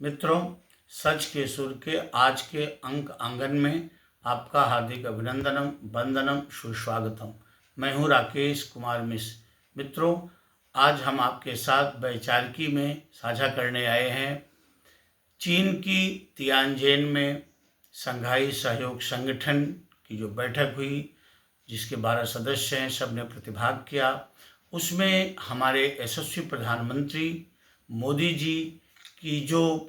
मित्रों, सच के सुर के आज के अंक आंगन में आपका हार्दिक अभिनंदनम, वंदनम, सुस्वागतम। मैं हूं राकेश कुमार मिश्र। मित्रों, आज हम आपके साथ वैचारिकी में साझा करने आए हैं चीन की तियानजिन में शंघाई सहयोग संगठन की जो बैठक हुई, जिसके 12 सदस्य हैं, सब ने प्रतिभाग किया। उसमें हमारे यशस्वी प्रधानमंत्री मोदी जी की जो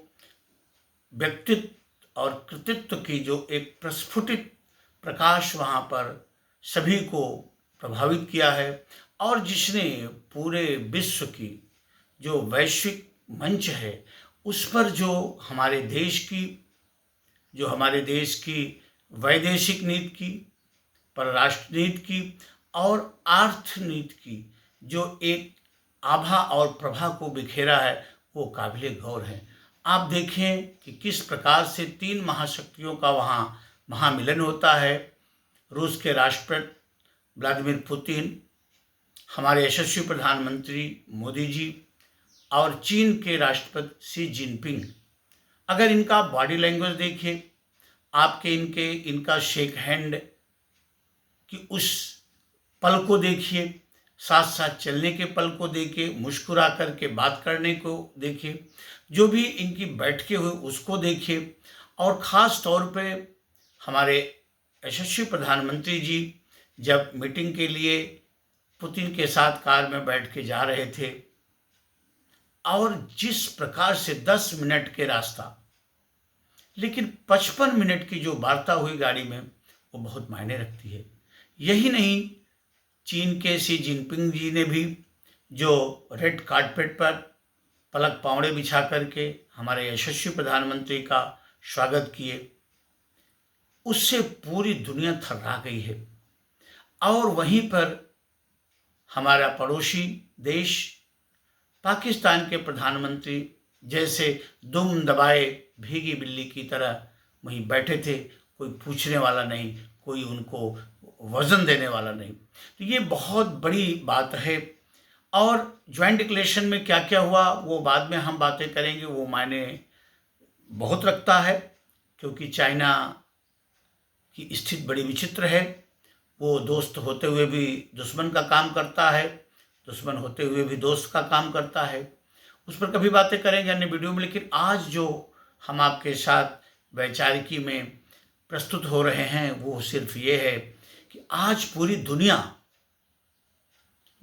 व्यक्तित्व और कृतित्व की जो एक प्रस्फुटित प्रकाश वहाँ पर सभी को प्रभावित किया है, और जिसने पूरे विश्व की जो वैश्विक मंच है उस पर जो हमारे देश की वैदेशिक नीति की, परराष्ट्र नीति की और अर्थनीति की जो एक आभा और प्रभा को बिखेरा है, वो काबिले गौर है। आप देखें कि किस प्रकार से 3 महाशक्तियों का वहाँ महामिलन होता है। रूस के राष्ट्रपति व्लादिमीर पुतिन, हमारे यशस्वी प्रधानमंत्री मोदी जी और चीन के राष्ट्रपति शी जिनपिंग। अगर इनका बॉडी लैंग्वेज देखिए, आपके इनका शेक हैंड कि उस पल को देखिए, साथ साथ चलने के पल को देखिए, मुस्कुरा करके बात करने को देखिए, जो भी इनकी बैठकें हुई उसको देखिए। और ख़ास तौर पे हमारे यशस्वी प्रधानमंत्री जी जब मीटिंग के लिए पुतिन के साथ कार में बैठ के जा रहे थे, और जिस प्रकार से 10 मिनट के रास्ता, लेकिन 55 मिनट की जो वार्ता हुई गाड़ी में, वो बहुत मायने रखती है। यही नहीं, चीन के शी जिनपिंग जी ने भी जो रेड कार्पेट पर पलक पावड़े बिछा करके हमारे यशस्वी प्रधानमंत्री का स्वागत किए, उससे पूरी दुनिया थर्रा गई है। और वहीं पर हमारा पड़ोसी देश पाकिस्तान के प्रधानमंत्री जैसे दुम दबाए भीगी बिल्ली की तरह वहीं बैठे थे, कोई पूछने वाला नहीं, कोई उनको वजन देने वाला नहीं। तो ये बहुत बड़ी बात है। और ज्वाइंट डिक्लेरेशन में क्या क्या हुआ वो बाद में हम बातें करेंगे, वो मायने बहुत रखता है, क्योंकि चाइना की स्थिति बड़ी विचित्र है। वो दोस्त होते हुए भी दुश्मन का काम करता है, दुश्मन होते हुए भी दोस्त का काम करता है। उस पर कभी बातें करेंगे अन्य वीडियो में। लेकिन आज जो हम आपके साथ वैचारिकी में प्रस्तुत हो रहे हैं वो सिर्फ ये है कि आज पूरी दुनिया,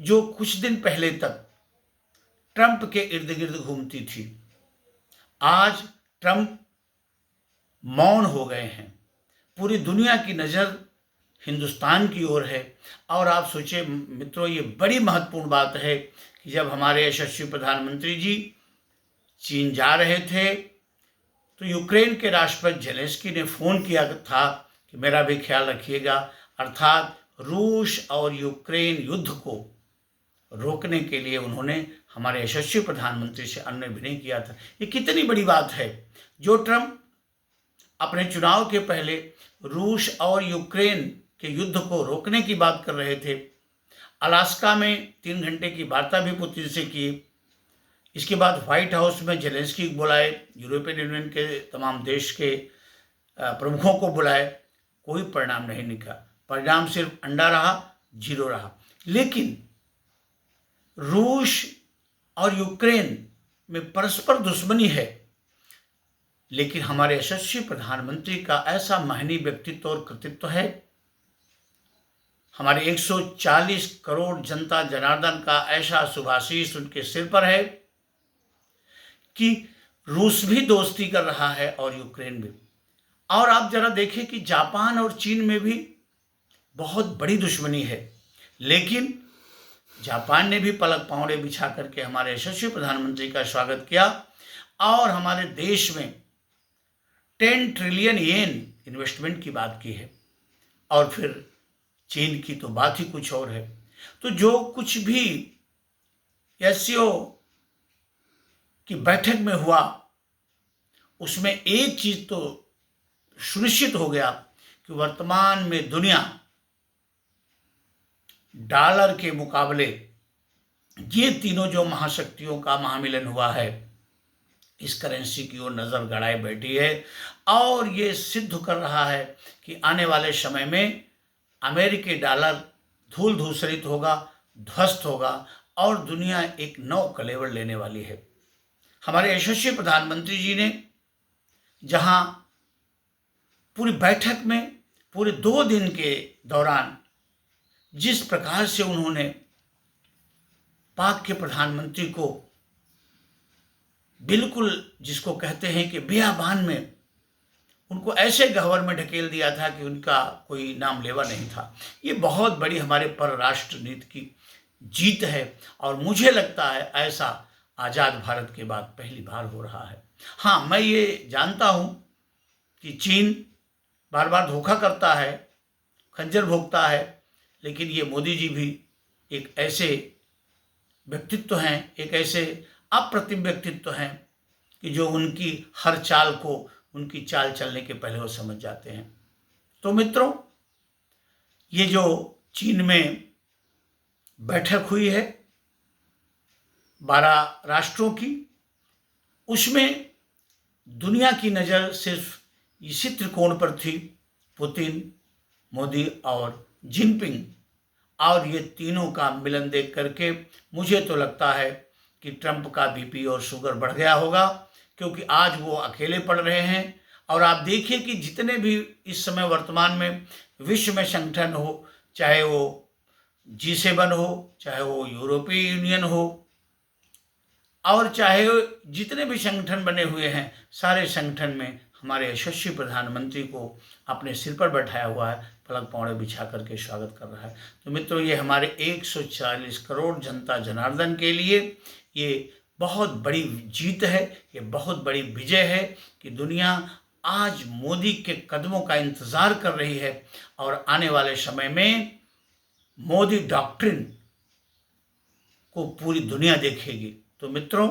जो कुछ दिन पहले तक ट्रंप के इर्द गिर्द घूमती थी, आज ट्रंप मौन हो गए हैं। पूरी दुनिया की नज़र हिंदुस्तान की ओर है। और आप सोचिए मित्रों, ये बड़ी महत्वपूर्ण बात है कि जब हमारे यशस्वी प्रधानमंत्री जी चीन जा रहे थे, तो यूक्रेन के राष्ट्रपति जेलेंस्की ने फ़ोन किया था कि मेरा भी ख्याल रखिएगा। अर्थात रूस और यूक्रेन युद्ध को रोकने के लिए उन्होंने हमारे यशस्वी प्रधानमंत्री से अन्य विनय किया था। ये कितनी बड़ी बात है। जो ट्रंप अपने चुनाव के पहले रूस और यूक्रेन के युद्ध को रोकने की बात कर रहे थे, अलास्का में 3 घंटे की वार्ता भी पुतिन से की। इसके बाद व्हाइट हाउस में जेलेंस्की को बुलाए, यूरोपियन यूनियन के तमाम देश के प्रमुखों को बुलाए, कोई परिणाम नहीं निकला। परिणाम सिर्फ अंडा रहा, जीरो रहा। लेकिन रूस और यूक्रेन में परस्पर दुश्मनी है, लेकिन हमारे यशस्वी प्रधानमंत्री का ऐसा महनीय व्यक्तित्व और कृतित्व है, हमारे 140 करोड़ जनता जनार्दन का ऐसा शुभाशीष उनके सिर पर है कि रूस भी दोस्ती कर रहा है और यूक्रेन भी। और आप जरा देखें कि जापान और चीन में भी बहुत बड़ी दुश्मनी है, लेकिन जापान ने भी पलक पावड़े बिछा करके हमारे यशस्वी प्रधानमंत्री का स्वागत किया और हमारे देश में 10 ट्रिलियन येन इन्वेस्टमेंट की बात की है। और फिर चीन की तो बात ही कुछ और है। तो जो कुछ भी एससीओ की बैठक में हुआ, उसमें एक चीज तो सुनिश्चित हो गया कि वर्तमान में दुनिया डॉलर के मुकाबले ये तीनों जो महाशक्तियों का महामिलन हुआ है, इस करेंसी की ओर नज़र गड़ाए बैठी है और ये सिद्ध कर रहा है कि आने वाले समय में अमेरिकी डॉलर धूल धूसरित होगा, ध्वस्त होगा और दुनिया एक नौ कलेवर लेने वाली है। हमारे यशस्वी प्रधानमंत्री जी ने जहां पूरी बैठक में पूरे 2 दिन के दौरान जिस प्रकार से उन्होंने पाक के प्रधानमंत्री को बिल्कुल जिसको कहते हैं कि बियाबान में उनको ऐसे गह्वर में ढकेल दिया था कि उनका कोई नाम लेवा नहीं था। ये बहुत बड़ी हमारे परराष्ट्र नीति की जीत है और मुझे लगता है ऐसा आज़ाद भारत के बाद पहली बार हो रहा है। हाँ, मैं ये जानता हूँ कि चीन बार बार धोखा करता है, खंजर भोंकता है, लेकिन ये मोदी जी भी एक ऐसे व्यक्तित्व हैं, एक ऐसे अप्रतिम व्यक्तित्व हैं कि जो उनकी हर चाल को, उनकी चाल चलने के पहले वो समझ जाते हैं। तो मित्रों, ये जो चीन में बैठक हुई है 12 राष्ट्रों की, उसमें दुनिया की नज़र सिर्फ इसी त्रिकोण पर थी, पुतिन, मोदी और जिनपिंग। और ये तीनों का मिलन देख करके मुझे तो लगता है कि ट्रंप का बीपी और शुगर बढ़ गया होगा, क्योंकि आज वो अकेले पड़ रहे हैं। और आप देखिए कि जितने भी इस समय वर्तमान में विश्व में संगठन हो, चाहे वो G7 हो, चाहे वो यूरोपीय यूनियन हो, और चाहे जितने भी संगठन बने हुए हैं, सारे संगठन में हमारे यशस्वी प्रधानमंत्री को अपने सिर पर बैठाया हुआ है, पलक पौड़े बिछा करके स्वागत कर रहा है। तो मित्रों, ये हमारे 140 करोड़ जनता जनार्दन के लिए ये बहुत बड़ी जीत है, ये बहुत बड़ी विजय है कि दुनिया आज मोदी के कदमों का इंतज़ार कर रही है और आने वाले समय में मोदी डॉक्ट्रिन को पूरी दुनिया देखेगी। तो मित्रों,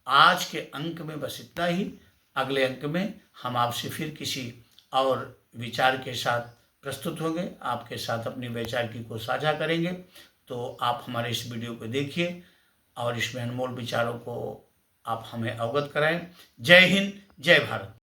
आज के अंक में बस इतना ही। अगले अंक में हम आपसे फिर किसी और विचार के साथ प्रस्तुत होंगे, आपके साथ अपनी वैचारिकी को साझा करेंगे। तो आप हमारे इस वीडियो को देखिए और इसमें अनमोल विचारों को आप हमें अवगत कराएं। जय हिंद, जय भारत।